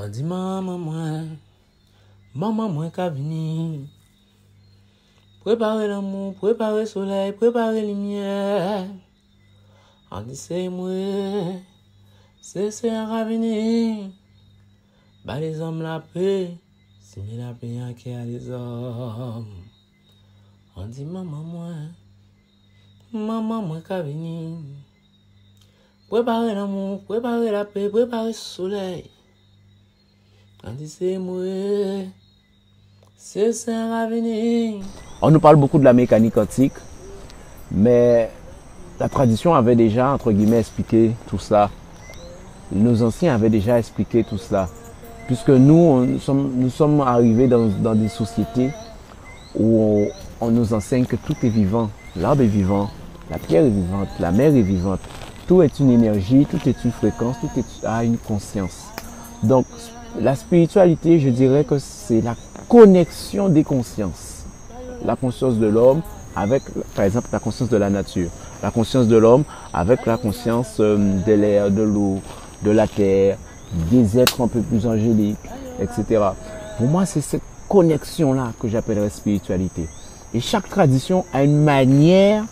On dit maman moi qu'a venu. Préparer l'amour, préparer le soleil, préparer la lumière. On dit c'est moi, c'est un venir. Bah les hommes la paix, si mais la paix en qui a les hommes. On dit maman moi qu'a venu. Préparer l'amour, préparer la paix, préparer le soleil. On dit c'est moi, c'est un avenir. On nous parle beaucoup de la mécanique quantique, mais la tradition avait déjà, entre guillemets, expliqué tout cela. Nos anciens avaient déjà expliqué tout cela. Puisque nous sommes arrivés dans des sociétés où on nous enseigne que tout est vivant. L'arbre est vivant, la pierre est vivante, la mer est vivante. Tout est une énergie, tout est une fréquence, tout a une conscience. Donc, la spiritualité, je dirais que c'est la connexion des consciences. La conscience de l'homme avec, par exemple, la conscience de la nature. La conscience de l'homme avec la conscience de l'air, de l'eau, de la terre, des êtres un peu plus angéliques, etc. Pour moi, c'est cette connexion-là que j'appellerais spiritualité. Et chaque tradition a une manière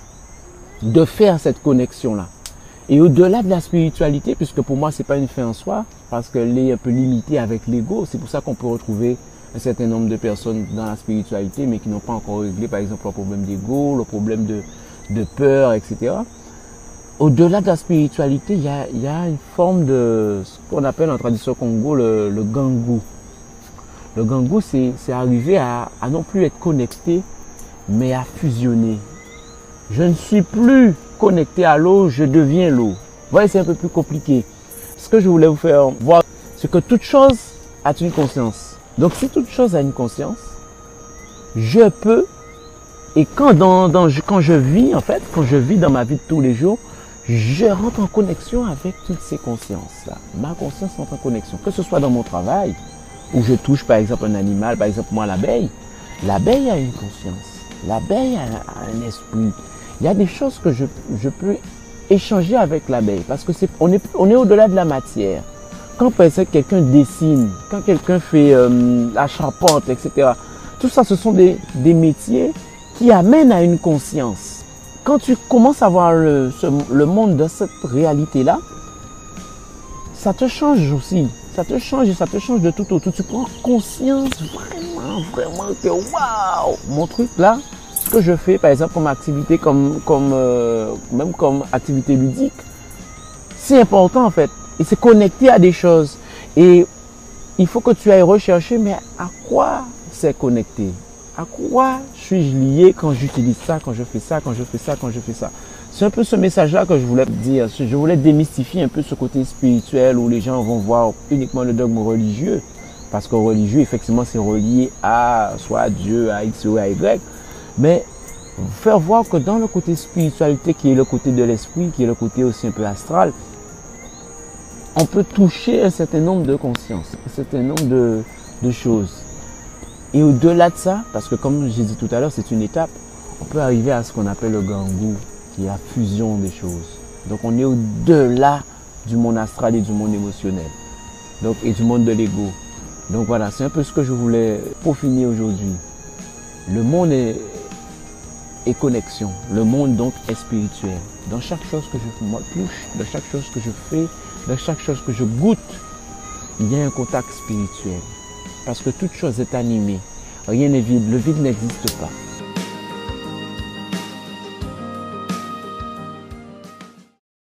de faire cette connexion-là. Et au-delà de la spiritualité, puisque pour moi, c'est pas une fin en soi, parce qu'elle est un peu limitée avec l'ego, c'est pour ça qu'on peut retrouver un certain nombre de personnes dans la spiritualité, mais qui n'ont pas encore réglé, par exemple, le problème d'ego, le problème de peur, etc. Au-delà de la spiritualité, il y a une forme de ce qu'on appelle en tradition Congo le gangu. Le gangu, c'est arriver à non plus être connecté, mais à fusionner. Je ne suis plus connecté à l'eau, je deviens l'eau. Vous voyez, c'est un peu plus compliqué. Ce que je voulais vous faire voir, c'est que toute chose a une conscience. Donc, si toute chose a une conscience, je peux, et quand je vis, en fait, quand je vis dans ma vie de tous les jours, je rentre en connexion avec toutes ces consciences-là. Ma conscience rentre en connexion. Que ce soit dans mon travail, où je touche, par exemple, un animal, par exemple, moi, l'abeille. L'abeille a une conscience. L'abeille a un esprit. Il y a des choses que je peux échanger avec l'abeille parce que on est au-delà de la matière. Quand par exemple quelqu'un dessine, quand quelqu'un fait la charpente, etc. Tout ça, ce sont des métiers qui amènent à une conscience. Quand tu commences à voir le monde dans cette réalité-là, ça te change aussi. Ça te change et ça te change de tout au tout. Tu prends conscience vraiment que waouh, mon truc là, ce que je fais par exemple comme activité, même comme activité ludique, c'est important en fait. Et c'est connecté à des choses. Et il faut que tu ailles rechercher, mais à quoi c'est connecté? À quoi suis-je lié quand j'utilise ça, quand je fais ça, quand je fais ça, quand je fais ça? C'est un peu ce message-là que je voulais dire. Je voulais démystifier un peu ce côté spirituel où les gens vont voir uniquement le dogme religieux. Parce que religieux, effectivement, c'est relié à soit à Dieu, à X ou à Y. Mais faire voir que dans le côté spiritualité, qui est le côté de l'esprit, qui est le côté aussi un peu astral, on peut toucher un certain nombre de consciences, un certain nombre de choses. Et au-delà de ça, parce que comme j'ai dit tout à l'heure, c'est une étape, on peut arriver à ce qu'on appelle le gangu, qui est la fusion des choses. Donc on est au-delà du monde astral et du monde émotionnel, donc, et du monde de l'ego. Donc voilà, c'est un peu ce que je voulais peaufiner aujourd'hui. Le monde est connexion. Le monde donc est spirituel. Dans chaque chose que je touche, dans chaque chose que je fais, dans chaque chose que je goûte, il y a un contact spirituel. Parce que toute chose est animée. Rien n'est vide. Le vide n'existe pas.